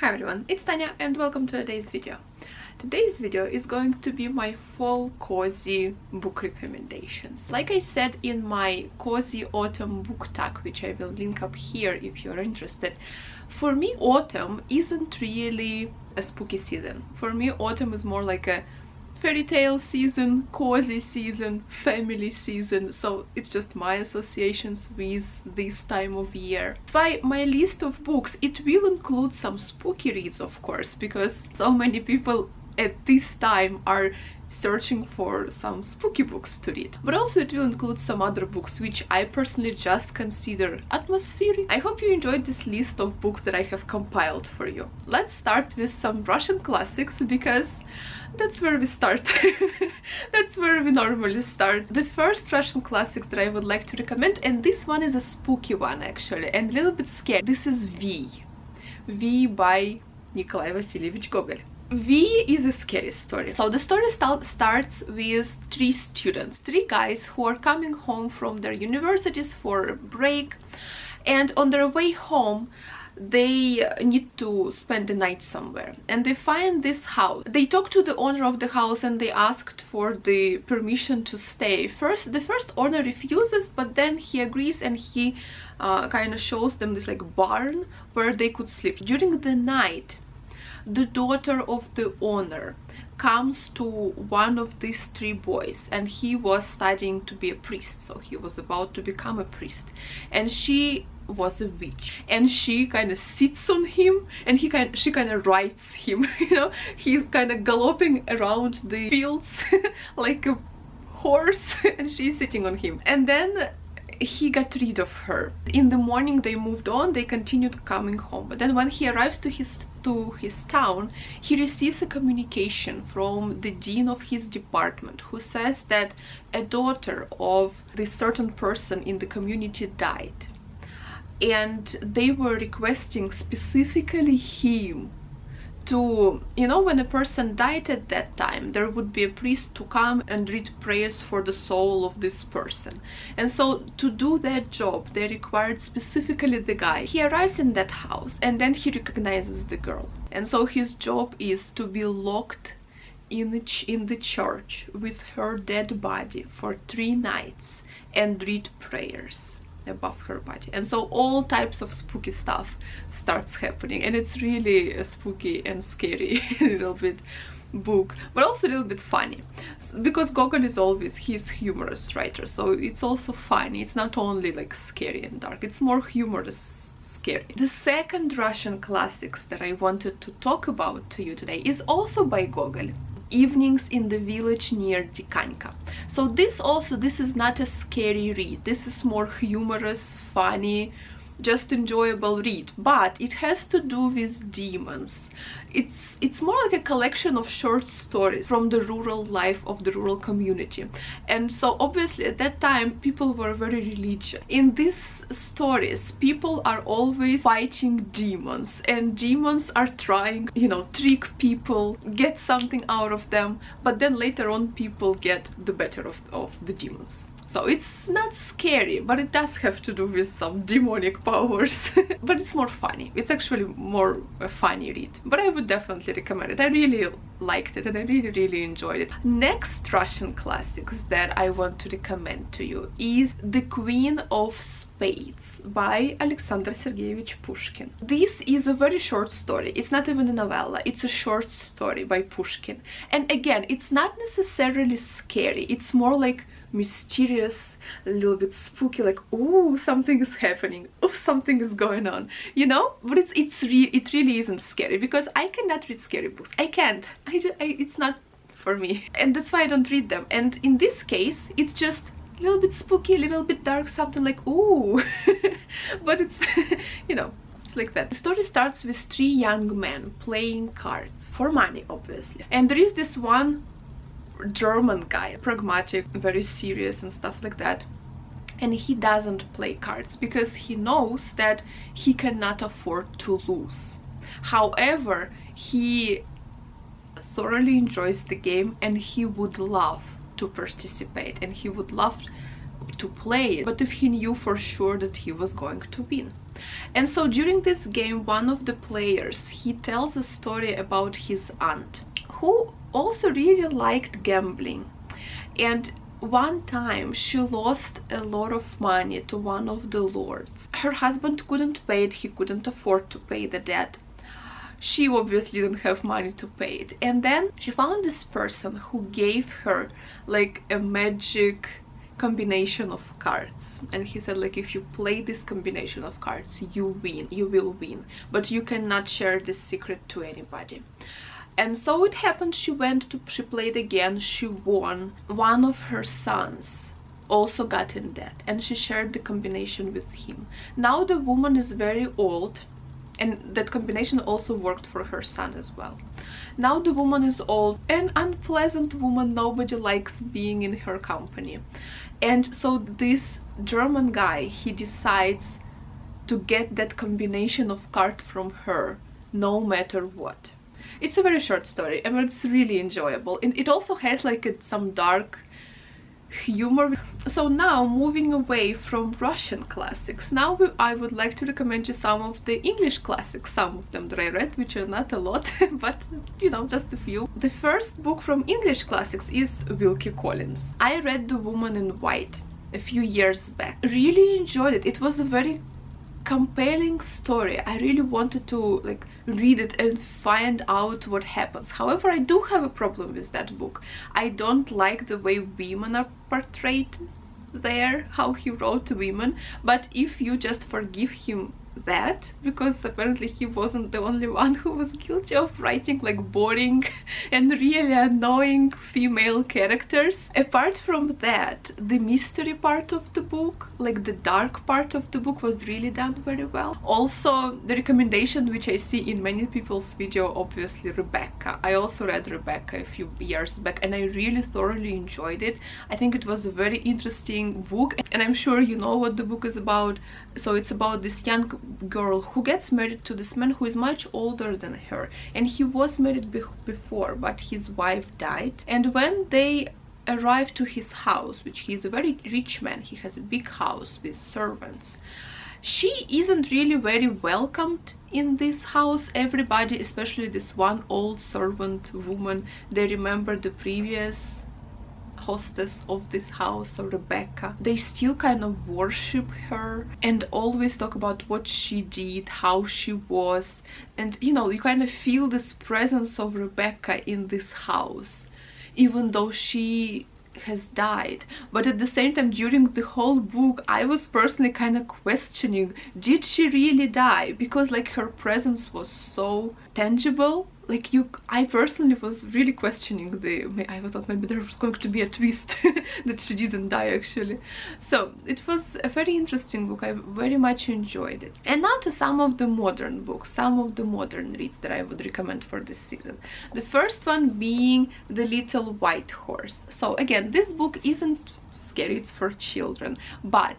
Hi everyone, it's Tanya and welcome to today's video. Today's video is going to be my fall cozy book recommendations. Like I said in my cozy autumn book tag, which I will link up here if you're interested, for me autumn isn't really a spooky season. For me autumn is more like a fairy tale season, cozy season, family season, so it's just my associations with this time of year. By my list of books, it will include some spooky reads, of course, because so many people at this time are searching for some spooky books to read. But also it will include some other books which I personally just consider atmospheric. I hope you enjoyed this list of books that I have compiled for you. Let's start with some Russian classics because that's where we start. That's where we normally start. The first Russian classics that I would like to recommend, and this one is a spooky one actually and a little bit scary. This is V by Nikolai Vasilievich Gogol. V is a scary story. So the story starts with three guys who are coming home from their universities for a break, and on their way home they need to spend the night somewhere, and they find this house. They talk to the owner of the house and they asked for the permission to stay. The first owner refuses, but then he agrees and he kind of shows them this like barn where they could sleep. During the night, the daughter of the owner comes to one of these three boys, and he was studying to be a priest, so he was about to become a priest, and she was a witch, and she kind of sits on him and she kind of rides him. You know, he's kind of galloping around the fields like a horse and she's sitting on him, and then he got rid of her. In the morning they moved on, they continued coming home, but then when he arrives to his town, he receives a communication from the dean of his department who says that a daughter of this certain person in the community died, and they were requesting specifically him to, you know, when a person died at that time, there would be a priest to come and read prayers for the soul of this person. And so to do that job, they required specifically the guy. He arrives in that house and then he recognizes the girl. And so his job is to be locked in the church with her dead body for 3 nights and read prayers above her body. And so all types of spooky stuff starts happening, and it's really a spooky and scary little bit book, but also a little bit funny, because Gogol is always, he's humorous writer, so it's also funny. It's not only like scary and dark, it's more humorous scary. The second Russian classics that I wanted to talk about to you today is also by Gogol, Evenings in the Village near Dikanka. So this is not a scary read, this is more humorous, funny, just enjoyable read, but it has to do with demons. It's more like a collection of short stories from the rural life of the rural community, and so obviously at that time people were very religious. In these stories people are always fighting demons, and demons are trying, you know, trick people, get something out of them, but then later on people get the better of the demons. So it's not scary, but it does have to do with some demonic powers. But it's more funny. It's actually more a funny read. But I would definitely recommend it. I really liked it and I really enjoyed it. Next Russian classics that I want to recommend to you is The Queen of Spades by Alexander Sergeyevich Pushkin. This is a very short story. It's not even a novella. It's a short story by Pushkin. And again, it's not necessarily scary. It's more like mysterious, a little bit spooky, like, oh, something is happening, oh, something is going on, you know. But it really isn't scary, because I cannot read scary books. I can't. It's not for me, and that's why I don't read them. And in this case, it's just a little bit spooky, a little bit dark, something like, oh. But it's you know, it's like that. The story starts with 3 young men playing cards for money, obviously, and there is this one German guy, pragmatic, very serious and stuff like that, and he doesn't play cards because he knows that he cannot afford to lose. However, he thoroughly enjoys the game and he would love to participate, and he would love to play it, but if he knew for sure that he was going to win. And so during this game, one of the players, he tells a story about his aunt, who also really liked gambling. And one time she lost a lot of money to one of the lords. Her husband couldn't pay it, he couldn't afford to pay the debt. She obviously didn't have money to pay it. And then she found this person who gave her like a magic combination of cards, and he said, like, if you play this combination of cards, you win, you will win, but you cannot share this secret to anybody. And so it happened, she played again, she won. One of her sons also got in debt, and she shared the combination with him. Now the woman is very old, and that combination also worked for her son as well. Now the woman is old, an unpleasant woman, nobody likes being in her company. And so this German guy, he decides to get that combination of cards from her, no matter what. It's a very short story, and it's really enjoyable. And it also has like some dark humor. So now, moving away from Russian classics, now I would like to recommend you some of the English classics, some of them that I read, which are not a lot, but you know, just a few. The first book from English classics is Wilkie Collins. I read The Woman in White a few years back. Really enjoyed it. It was a very compelling story. I really wanted to like read it and find out what happens. However, I do have a problem with that book. I don't like the way women are portrayed there, how he wrote to women, but if you just forgive him that, because apparently he wasn't the only one who was guilty of writing like boring and really annoying female characters. Apart from that, the mystery part of the book, like the dark part of the book, was really done very well. Also, the recommendation which I see in many people's video, obviously Rebecca. I also read Rebecca a few years back, and I really thoroughly enjoyed it. I think it was a very interesting book, and I'm sure you know what the book is about. So it's about this young girl who gets married to this man who is much older than her, and he was married before, but his wife died. And when they arrive to his house, which he's a very rich man, he has a big house with servants, she isn't really very welcomed in this house. Everybody, especially this one old servant woman, they remember the previous hostess of this house, so Rebecca. They still kind of worship her and always talk about what she did, how she was, and you know, you kind of feel this presence of Rebecca in this house, even though she has died. But at the same time, during the whole book, I was personally kind of questioning, did she really die? Because like her presence was so tangible. Like I personally was really questioning I thought maybe there was going to be a twist that she didn't die actually. So it was a very interesting book. I very much enjoyed it. And now to some of the modern books, some of the modern reads that I would recommend for this season. The first one being The Little White Horse. So again, this book isn't scary, it's for children, but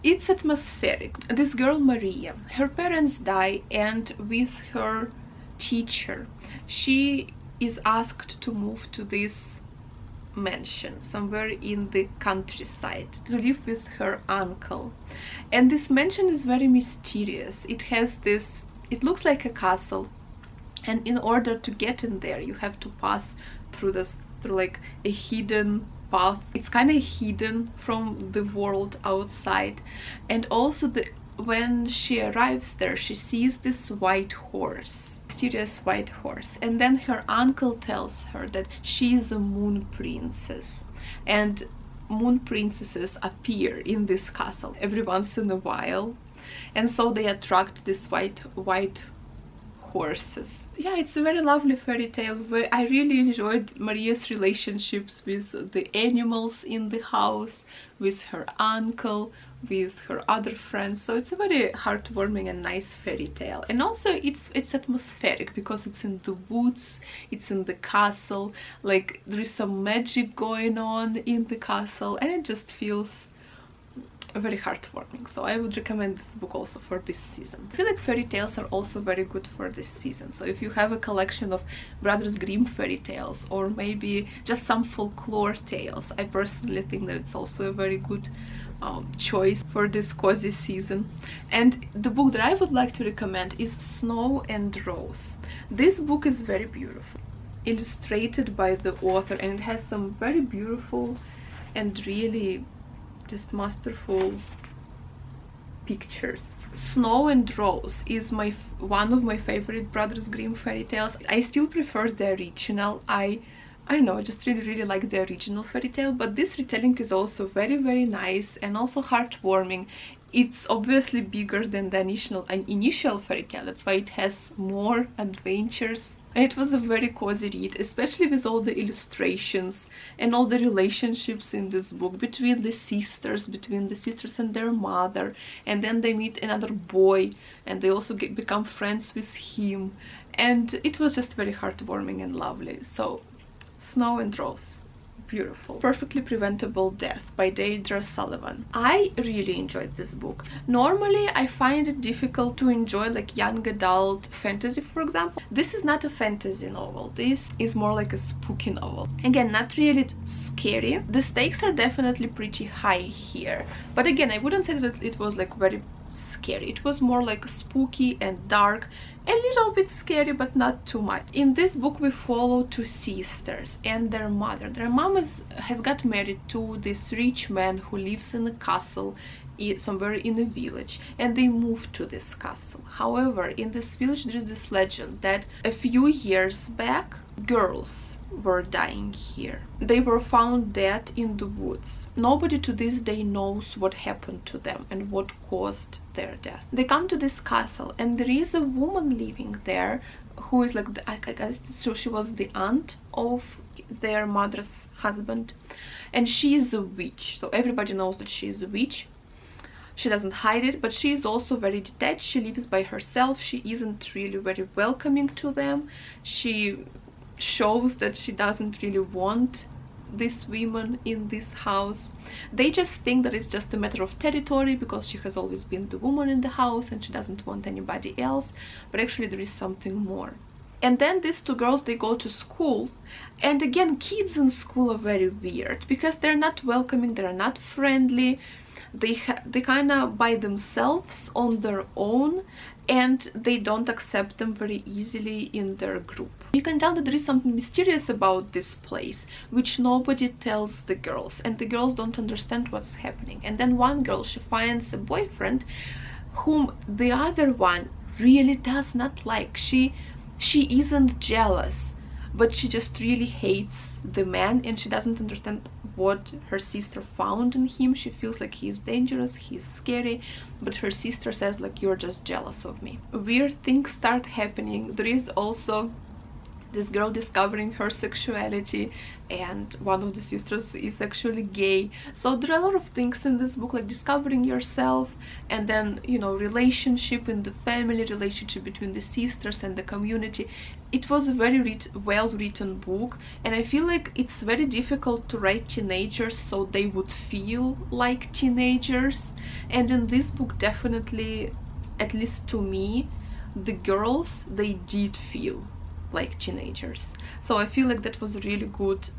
it's atmospheric. This girl Maria, her parents die, and with her teacher, she is asked to move to this mansion somewhere in the countryside to live with her uncle. And this mansion is very mysterious. It has this, it looks like a castle, and in order to get in there you have to pass through like a hidden path. It's kind of hidden from the world outside. And also when she arrives there, she sees this white horse, mysterious white horse, and then her uncle tells her that she is a moon princess, and moon princesses appear in this castle every once in a while, and so they attract this white horses. Yeah, it's a very lovely fairy tale where I really enjoyed Maria's relationships with the animals in the house, with her uncle, with her other friends. So it's a very heartwarming and nice fairy tale. And also it's atmospheric because it's in the woods, it's in the castle, like there is some magic going on in the castle, and it just feels very heartwarming. So I would recommend this book also for this season. I feel like fairy tales are also very good for this season. So if you have a collection of Brothers Grimm fairy tales, or maybe just some folklore tales, I personally think that it's also a very good choice for this cozy season. And the book that I would like to recommend is Snow and Rose. This book is very beautiful, illustrated by the author, and it has some very beautiful and really just masterful pictures. Snow and Rose is one of my favorite Brothers Grimm fairy tales. I still prefer the original. I don't know, I just really like the original fairy tale, but this retelling is also very nice and also heartwarming. It's obviously bigger than the initial fairy tale, that's why it has more adventures. And it was a very cozy read, especially with all the illustrations and all the relationships in this book between the sisters and their mother, and then they meet another boy and they also become friends with him, and it was just very heartwarming and lovely. So Snow and Rose, beautiful. Perfectly Preventable Death by Deirdre Sullivan. I really enjoyed this book. Normally I find it difficult to enjoy like young adult fantasy, for example. This is not a fantasy novel, this is more like a spooky novel. Again, not really scary. The stakes are definitely pretty high here, but again, I wouldn't say that it was like very scary. It was more like spooky and dark, a little bit scary, but not too much. In this book we follow two sisters and their mother. Their mom has got married to this rich man who lives in a castle somewhere in a village, and they moved to this castle. However, in this village there is this legend that a few years back girls were dying here. They were found dead in the woods. Nobody to this day knows what happened to them and what caused their death. They come to this castle, and there is a woman living there who is like I guess so she was the aunt of their mother's husband, and she is a witch. So everybody knows that she is a witch. She doesn't hide it, but she is also very detached. She lives by herself. She isn't really very welcoming to them. She shows that she doesn't really want these women in this house. They just think that it's just a matter of territory because she has always been the woman in the house and she doesn't want anybody else, but actually there is something more. And then these two girls, they go to school, and again, kids in school are very weird because they're not welcoming, they're not friendly. They kind of by themselves on their own, and they don't accept them very easily in their group. You can tell that there is something mysterious about this place which nobody tells the girls, and the girls don't understand what's happening. And then one girl, she finds a boyfriend whom the other one really does not like. She isn't jealous, but she just really hates the man, and she doesn't understand what her sister found in him. She feels like he's dangerous, he's scary, but her sister says like, you're just jealous of me. Weird things start happening. There is also this girl discovering her sexuality, and one of the sisters is actually gay. So there are a lot of things in this book, like discovering yourself, and then, you know, relationship in the family, relationship between the sisters and the community. It was a very well written book, and I feel like it's very difficult to write teenagers so they would feel like teenagers. And in this book, definitely, at least to me, the girls, they did feel like teenagers. So I feel like that was a really good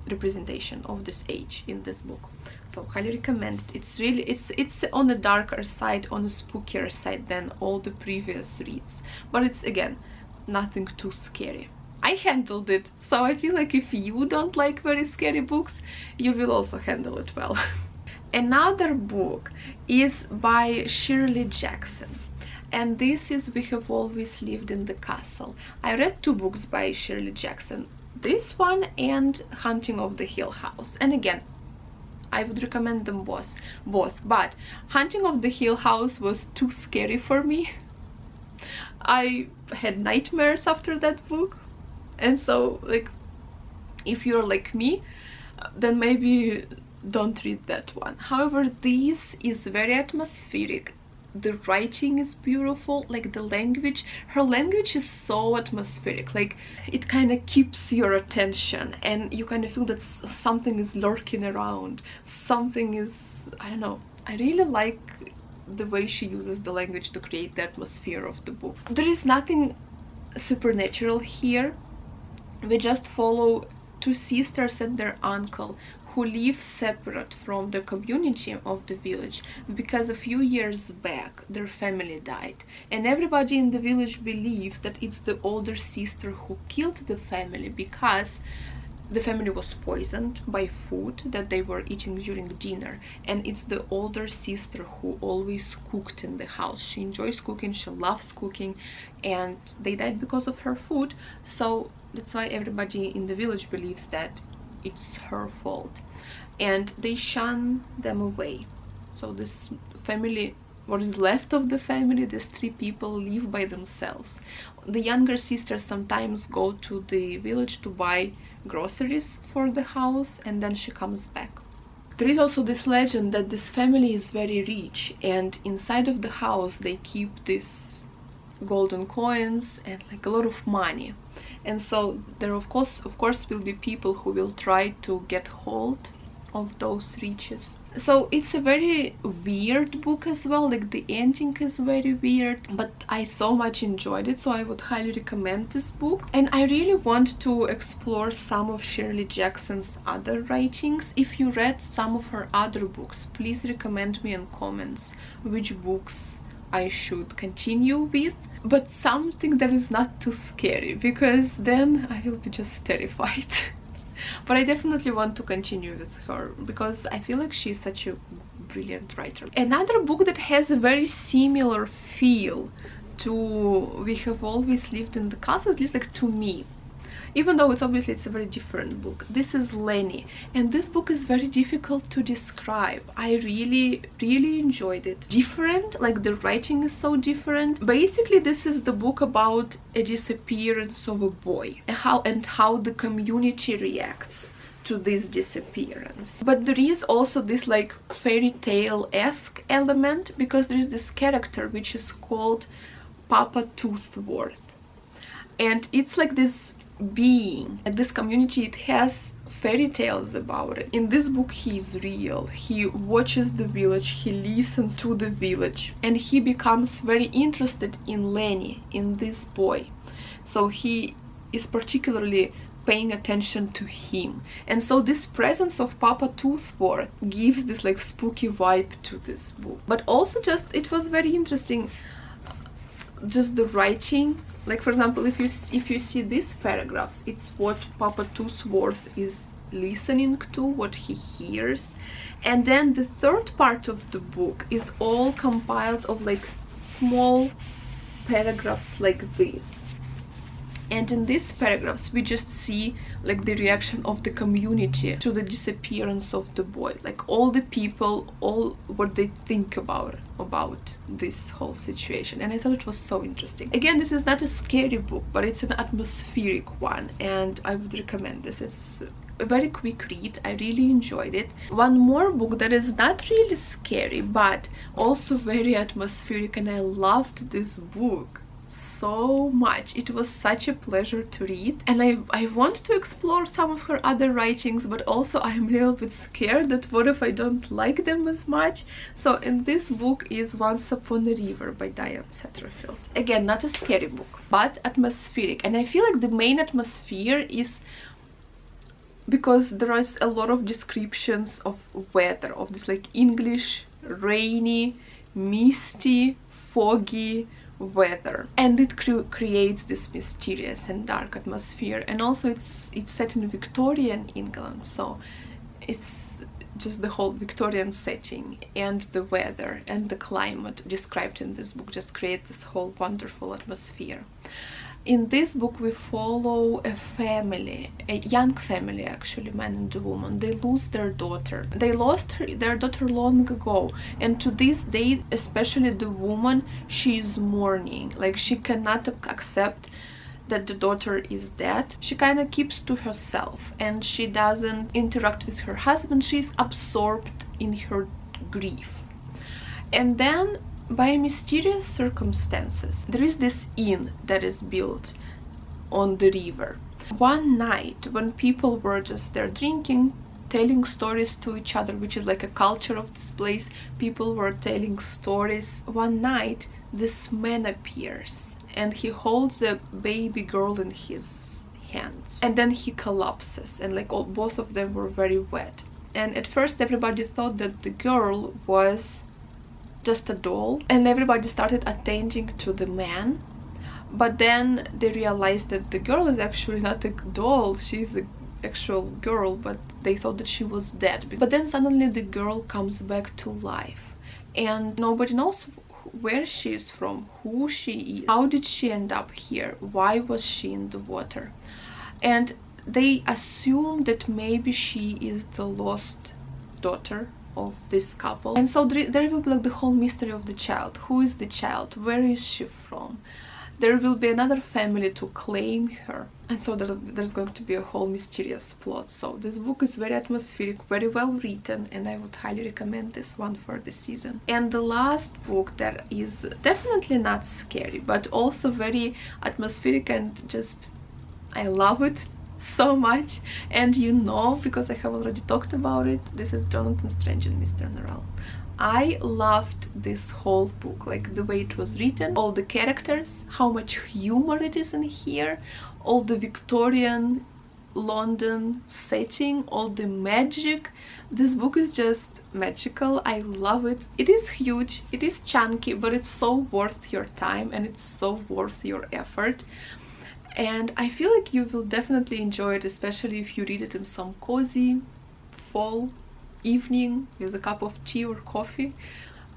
representation of this age in this book. So highly recommend it. It's really, it's on the darker side, on a spookier side than all the previous reads, but it's again nothing too scary. I handled it, so I feel like if you don't like very scary books, you will also handle it well. Another book is by Shirley Jackson, and this is We Have Always Lived in the Castle. I read two books by Shirley Jackson, this one and Hunting of the Hill House, and again, I would recommend them both, but Hunting of the Hill House was too scary for me. I had nightmares after that book, and so like, if you're like me, then maybe don't read that one. However, this is very atmospheric. The writing is beautiful, like the language, her language is so atmospheric, like it kind of keeps your attention, and you kind of feel that something is lurking around, something is, I don't know, I really like the way she uses the language to create the atmosphere of the book. There is nothing supernatural here. We just follow two sisters and their uncle who live separate from the community of the village because a few years back their family died, and everybody in the village believes that it's the older sister who killed the family because the family was poisoned by food that they were eating during dinner, and it's the older sister who always cooked in the house. She enjoys cooking, she loves cooking, and they died because of her food, so that's why everybody in the village believes that it's her fault, and they shun them away. So this family, what is left of the family, these 3 people, live by themselves. The younger sister sometimes go to the village to buy groceries for the house, and then she comes back. There is also this legend that this family is very rich, and inside of the house they keep these golden coins and like a lot of money, and so there of course will be people who will try to get hold of those riches. So it's a very weird book as well, like the ending is very weird, but I so much enjoyed it, so I would highly recommend this book. And I really want to explore some of Shirley Jackson's other writings. If you read some of her other books, please recommend me in comments which books I should continue with, but something that is not too scary, because then I will be just terrified. But I definitely want to continue with her because I feel like she's such a brilliant writer. Another book that has a very similar feel to We Have Always Lived in the Castle, at least like to me, even though it's a very different book. This is Lenny, and this book is very difficult to describe. I really enjoyed it. Different, like the writing is so different. Basically this is the book about a disappearance of a boy and how the community reacts to this disappearance. But there is also this like fairy tale-esque element, because there is this character which is called Papa Toothworth, and it's like this being at this community. It has fairy tales about it. In this book he is real. He watches the village, he listens to the village, and he becomes very interested in Lenny, in this boy. So he is particularly paying attention to him, and so this presence of Papa Toothworth gives this like spooky vibe to this book. But also just it was very interesting, just the writing. Like for example, if you see these paragraphs, it's what Papa Toothworth is listening to, what he hears, and then the third part of the book is all compiled of like small paragraphs like this. And in these paragraphs we just see like the reaction of the community to the disappearance of the boy, like all the people, all what they think about this whole situation. And I thought it was so interesting. Again, this is not a scary book, but it's an atmospheric one, and I would recommend this. It's a very quick read. I really enjoyed it. One more book that is not really scary but also very atmospheric, and I loved this book so much. It was such a pleasure to read, and I want to explore some of her other writings, but also I'm a little bit scared that what if I don't like them as much. So in this book is Once Upon a River by Diane Satterfield. Again, not a scary book, but atmospheric, and I feel like the main atmosphere is because there is a lot of descriptions of weather, of this like English rainy, misty, foggy weather, and it creates this mysterious and dark atmosphere. And also it's set in Victorian England, so it's just the whole Victorian setting, and the weather and the climate described in this book just create this whole wonderful atmosphere. In this book we follow a family, a young family actually, man and a woman. They lose their daughter. They lost their daughter long ago, and to this day, especially the woman, she is mourning. Like she cannot accept that the daughter is dead. She kind of keeps to herself, and she doesn't interact with her husband. She's absorbed in her grief. And then by mysterious circumstances, there is this inn that is built on the river. One night, when people were just there drinking, telling stories to each other, which is like a culture of this place, people were telling stories. One night, this man appears, and he holds a baby girl in his hands, and then he collapses, and like both of them were very wet. and at first everybody thought that the girl was just a doll, and everybody started attending to the man. But then they realized that the girl is actually not a doll, she's an actual girl, but they thought that she was dead. But then suddenly the girl comes back to life, and nobody knows where she is from, who she is, how did she end up here, why was she in the water. And they assume that maybe she is the lost daughter of this couple. And so there will be like the whole mystery of the child. Who is the child? Where is she from? There will be another family to claim her, and so there's going to be a whole mysterious plot. So this book is very atmospheric, very well written, and I would highly recommend this one for the season. And the last book that is definitely not scary, but also very atmospheric, and just I love it so much, and you know, because I have already talked about it, this is Jonathan Strange and Mr. Norrell. I loved this whole book, like the way it was written, all the characters, how much humor it is in here, all the Victorian London setting, all the magic. This book is just magical. I love it. It is huge, it is chunky, but it's so worth your time and it's so worth your effort. And I feel like you will definitely enjoy it, especially if you read it in some cozy fall evening with a cup of tea or coffee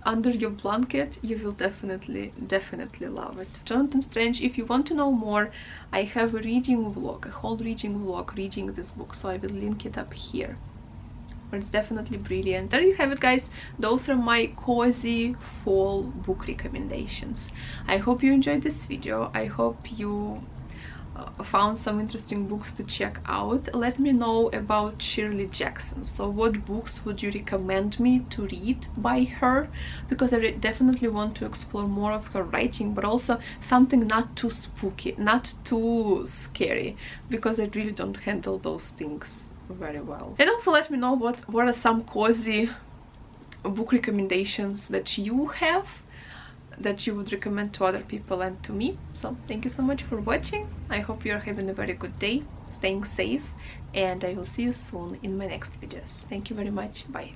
under your blanket. You will definitely love it. Jonathan Strange. If you want to know more, I have a reading vlog, a whole reading vlog reading this book, so I will link it up here. But it's definitely brilliant. There you have it, guys. Those are my cozy fall book recommendations. I hope you enjoyed this video. I hope you found some interesting books to check out. Let me know about Shirley Jackson. So what books would you recommend me to read by her? Because I definitely want to explore more of her writing, but also something not too spooky, not too scary, because I really don't handle those things very well. And also let me know what are some cozy book recommendations that you have, that you would recommend to other people and to me. So thank you so much for watching. I hope you're having a very good day, staying safe, and I will see you soon in my next videos. Thank you very much. Bye.